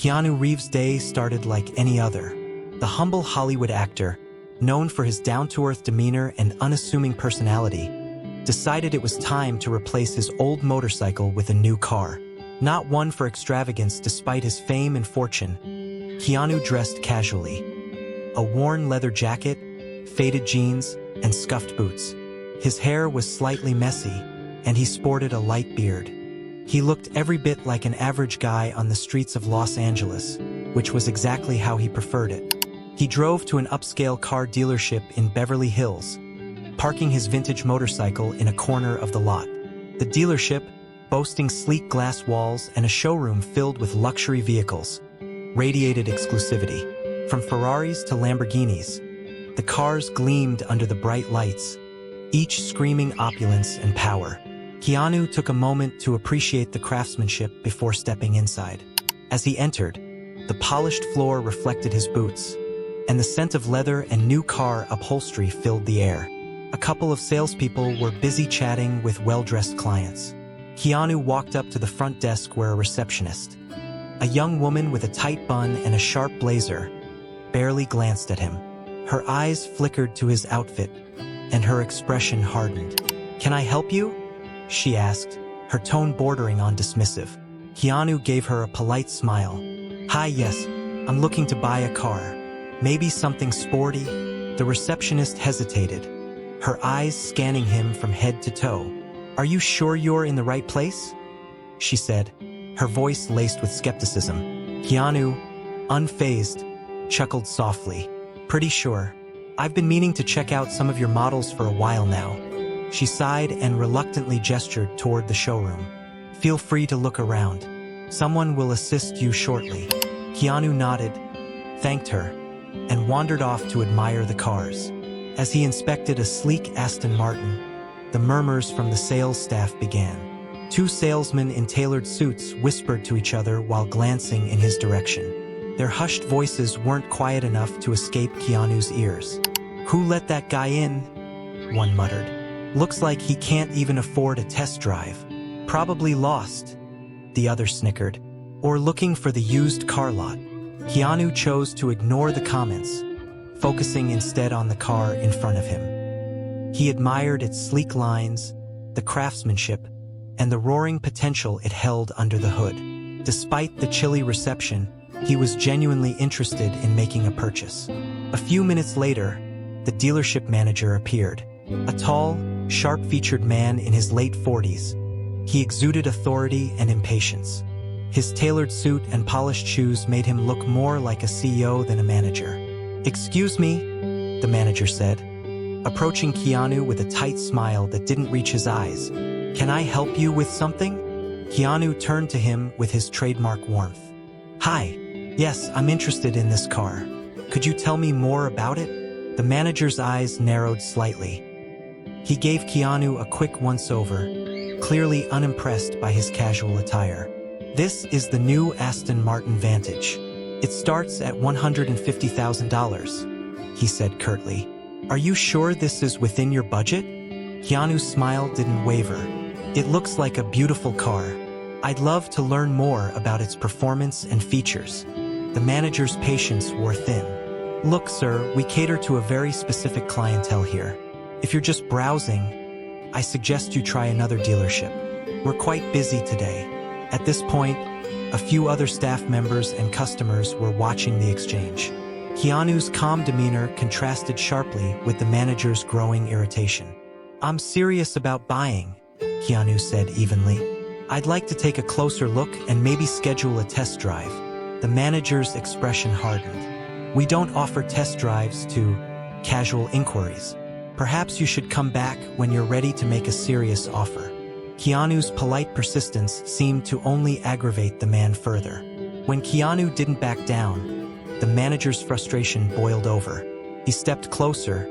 Keanu Reeves' day started like any other. The humble Hollywood actor, known for his down-to-earth demeanor and unassuming personality, decided it was time to replace his old motorcycle with a new car. Not one for extravagance despite his fame and fortune, Keanu dressed casually. A worn leather jacket, faded jeans, and scuffed boots. His hair was slightly messy, and he sported a light beard. He looked every bit like an average guy on the streets of Los Angeles, which was exactly how he preferred it. He drove to an upscale car dealership in Beverly Hills, parking his vintage motorcycle in a corner of the lot. The dealership, boasting sleek glass walls and a showroom filled with luxury vehicles, radiated exclusivity. From Ferraris to Lamborghinis, the cars gleamed under the bright lights, each screaming opulence and power. Keanu took a moment to appreciate the craftsmanship before stepping inside. As he entered, the polished floor reflected his boots, and the scent of leather and new car upholstery filled the air. A couple of salespeople were busy chatting with well-dressed clients. Keanu walked up to the front desk where a receptionist, a young woman with a tight bun and a sharp blazer, barely glanced at him. Her eyes flickered to his outfit, and her expression hardened. "Can I help you?" she asked, her tone bordering on dismissive. Keanu gave her a polite smile. "Hi, yes, I'm looking to buy a car. Maybe something sporty?" The receptionist hesitated, her eyes scanning him from head to toe. "Are you sure you're in the right place?" she said, her voice laced with skepticism. Keanu, unfazed, chuckled softly. "Pretty sure. I've been meaning to check out some of your models for a while now." She sighed and reluctantly gestured toward the showroom. "Feel free to look around. Someone will assist you shortly." Keanu nodded, thanked her, and wandered off to admire the cars. As he inspected a sleek Aston Martin, the murmurs from the sales staff began. Two salesmen in tailored suits whispered to each other while glancing in his direction. Their hushed voices weren't quiet enough to escape Keanu's ears. "Who let that guy in?" one muttered. "Looks like he can't even afford a test drive. Probably lost," the other snickered. "Or looking for the used car lot." Keanu chose to ignore the comments, focusing instead on the car in front of him. He admired its sleek lines, the craftsmanship, and the roaring potential it held under the hood. Despite the chilly reception, he was genuinely interested in making a purchase. A few minutes later, the dealership manager appeared. A tall, sharp-featured man in his late 40s. He exuded authority and impatience. His tailored suit and polished shoes made him look more like a CEO than a manager. "Excuse me," the manager said, approaching Keanu with a tight smile that didn't reach his eyes. "Can I help you with something?" Keanu turned to him with his trademark warmth. "Hi. Yes, I'm interested in this car. Could you tell me more about it?" The manager's eyes narrowed slightly. He gave Keanu a quick once-over, clearly unimpressed by his casual attire. "This is the new Aston Martin Vantage. It starts at $150,000, he said curtly. "Are you sure this is within your budget?" Keanu's smile didn't waver. "It looks like a beautiful car. I'd love to learn more about its performance and features." The manager's patience wore thin. "Look, sir, we cater to a very specific clientele here. If you're just browsing, I suggest you try another dealership. We're quite busy today." At this point, a few other staff members and customers were watching the exchange. Keanu's calm demeanor contrasted sharply with the manager's growing irritation. "I'm serious about buying," Keanu said evenly. "I'd like to take a closer look and maybe schedule a test drive." The manager's expression hardened. "We don't offer test drives to casual inquiries. Perhaps you should come back when you're ready to make a serious offer." Keanu's polite persistence seemed to only aggravate the man further. When Keanu didn't back down, the manager's frustration boiled over. He stepped closer,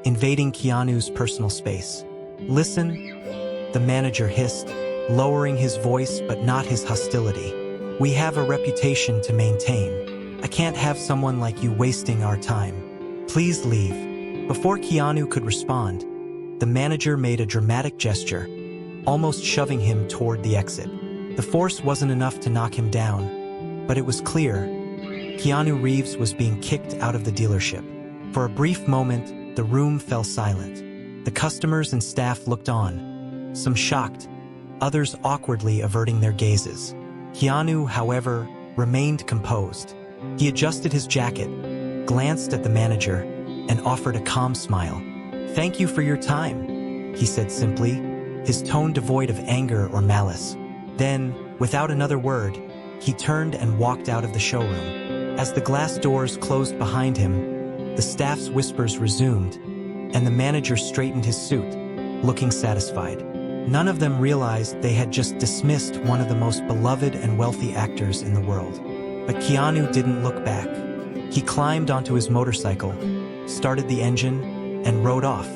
invading Keanu's personal space. "Listen," the manager hissed, lowering his voice but not his hostility. "We have a reputation to maintain. I can't have someone like you wasting our time. Please leave." Before Keanu could respond, the manager made a dramatic gesture, almost shoving him toward the exit. The force wasn't enough to knock him down. But it was clear, Keanu Reeves was being kicked out of the dealership. For a brief moment, the room fell silent. The customers and staff looked on, some shocked, others awkwardly averting their gazes. Keanu, however, remained composed. He adjusted his jacket, glanced at the manager, and offered a calm smile. "Thank you for your time," he said simply, his tone devoid of anger or malice. Then, without another word, he turned and walked out of the showroom. As the glass doors closed behind him, the staff's whispers resumed, and the manager straightened his suit, looking satisfied. None of them realized they had just dismissed one of the most beloved and wealthy actors in the world. But Keanu didn't look back. He climbed onto his motorcycle, started the engine, and rode off,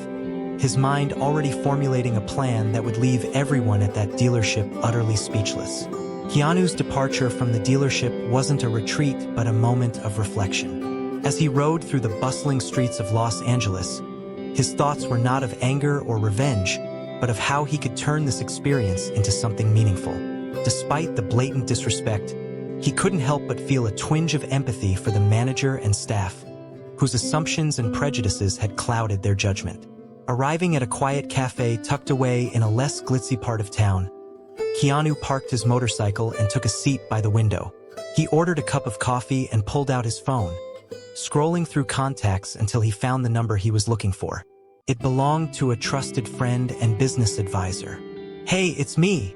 his mind already formulating a plan that would leave everyone at that dealership utterly speechless. Keanu's departure from the dealership wasn't a retreat but a moment of reflection. As he rode through the bustling streets of Los Angeles, his thoughts were not of anger or revenge, but of how he could turn this experience into something meaningful. Despite the blatant disrespect, he couldn't help but feel a twinge of empathy for the manager and staff, whose assumptions and prejudices had clouded their judgment. Arriving at a quiet cafe tucked away in a less glitzy part of town, Keanu parked his motorcycle and took a seat by the window. He ordered a cup of coffee and pulled out his phone, scrolling through contacts until he found the number he was looking for. It belonged to a trusted friend and business advisor. "Hey, it's me,"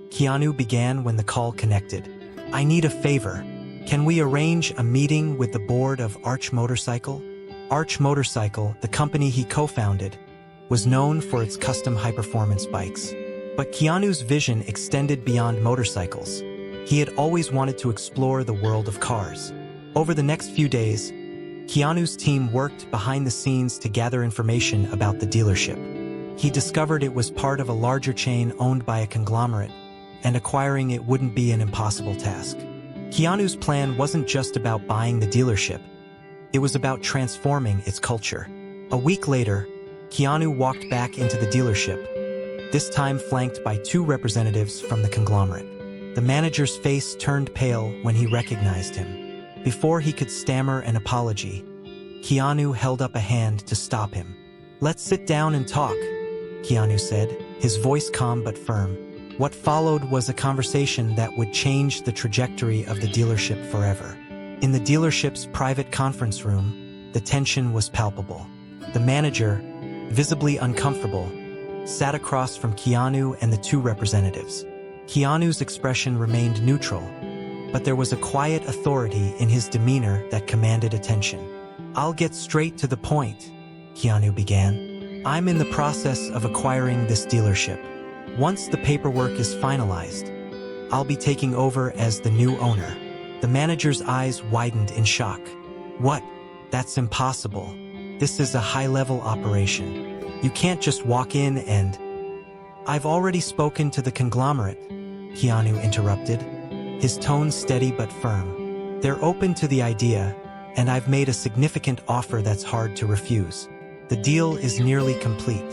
Keanu began when the call connected. "I need a favor. Can we arrange a meeting with the board of Arch Motorcycle?" Arch Motorcycle, the company he co-founded, was known for its custom high-performance bikes. But Keanu's vision extended beyond motorcycles. He had always wanted to explore the world of cars. Over the next few days, Keanu's team worked behind the scenes to gather information about the dealership. He discovered it was part of a larger chain owned by a conglomerate, and acquiring it wouldn't be an impossible task. Keanu's plan wasn't just about buying the dealership. It was about transforming its culture. A week later, Keanu walked back into the dealership, this time flanked by two representatives from the conglomerate. The manager's face turned pale when he recognized him. Before he could stammer an apology, Keanu held up a hand to stop him. "Let's sit down and talk," Keanu said, his voice calm but firm. What followed was a conversation that would change the trajectory of the dealership forever. In the dealership's private conference room, the tension was palpable. The manager, visibly uncomfortable, sat across from Keanu and the two representatives. Keanu's expression remained neutral, but there was a quiet authority in his demeanor that commanded attention. "I'll get straight to the point," Keanu began. "I'm in the process of acquiring this dealership. Once the paperwork is finalized, I'll be taking over as the new owner." The manager's eyes widened in shock. "What? That's impossible. This is a high-level operation. You can't just walk in and—" "I've already spoken to the conglomerate," Keanu interrupted, his tone steady but firm. "They're open to the idea, and I've made a significant offer that's hard to refuse. The deal is nearly complete."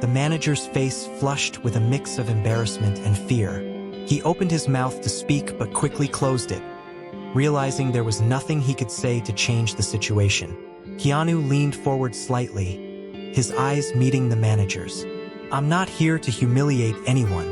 The manager's face flushed with a mix of embarrassment and fear. He opened his mouth to speak but quickly closed it, realizing there was nothing he could say to change the situation. Keanu leaned forward slightly, his eyes meeting the manager's. "I'm not here to humiliate anyone.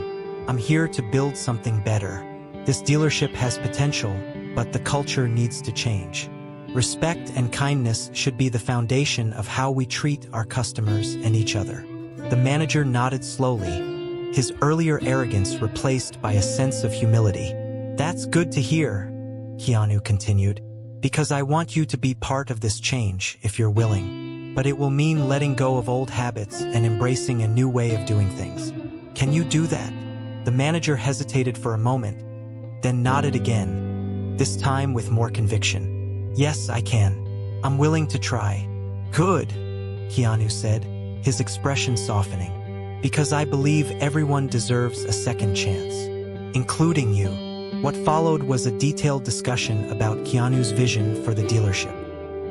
I'm here to build something better. This dealership has potential, but the culture needs to change. Respect and kindness should be the foundation of how we treat our customers and each other." The manager nodded slowly, his earlier arrogance replaced by a sense of humility. "That's good to hear," Keanu continued, "because I want you to be part of this change if you're willing. But it will mean letting go of old habits and embracing a new way of doing things. Can you do that?" The manager hesitated for a moment, then nodded again, this time with more conviction. "Yes, I can. I'm willing to try." "Good," Keanu said, his expression softening, "because I believe everyone deserves a second chance, including you." What followed was a detailed discussion about Keanu's vision for the dealership.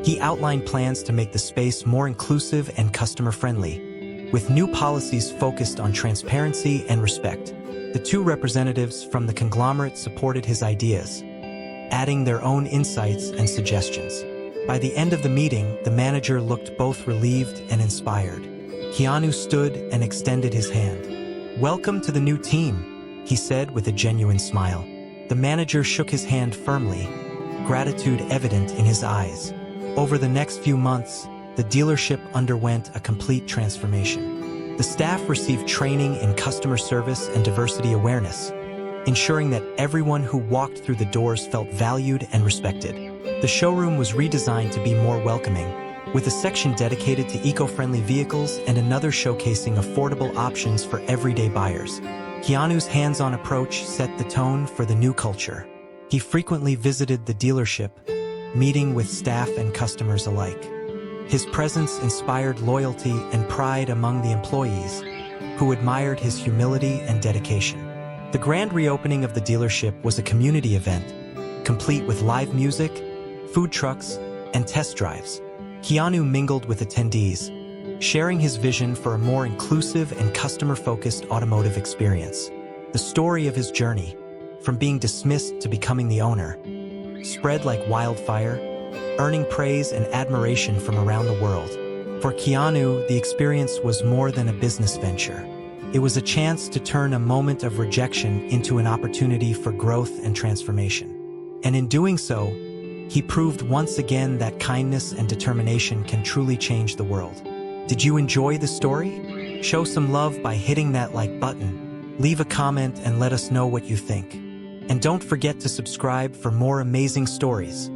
He outlined plans to make the space more inclusive and customer-friendly, with new policies focused on transparency and respect. The two representatives from the conglomerate supported his ideas, adding their own insights and suggestions. By the end of the meeting, the manager looked both relieved and inspired. Keanu stood and extended his hand. "Welcome to the new team," he said with a genuine smile. The manager shook his hand firmly, gratitude evident in his eyes. Over the next few months, the dealership underwent a complete transformation. The staff received training in customer service and diversity awareness, ensuring that everyone who walked through the doors felt valued and respected. The showroom was redesigned to be more welcoming, with a section dedicated to eco-friendly vehicles and another showcasing affordable options for everyday buyers. Keanu's hands-on approach set the tone for the new culture. He frequently visited the dealership, meeting with staff and customers alike. His presence inspired loyalty and pride among the employees, who admired his humility and dedication. The grand reopening of the dealership was a community event, complete with live music, food trucks, and test drives. Keanu mingled with attendees, sharing his vision for a more inclusive and customer-focused automotive experience. The story of his journey, from being dismissed to becoming the owner, spread like wildfire, earning praise and admiration from around the world. For Keanu, the experience was more than a business venture. It was a chance to turn a moment of rejection into an opportunity for growth and transformation. And in doing so, he proved once again that kindness and determination can truly change the world. Did you enjoy the story? Show some love by hitting that like button. Leave a comment and let us know what you think. And don't forget to subscribe for more amazing stories.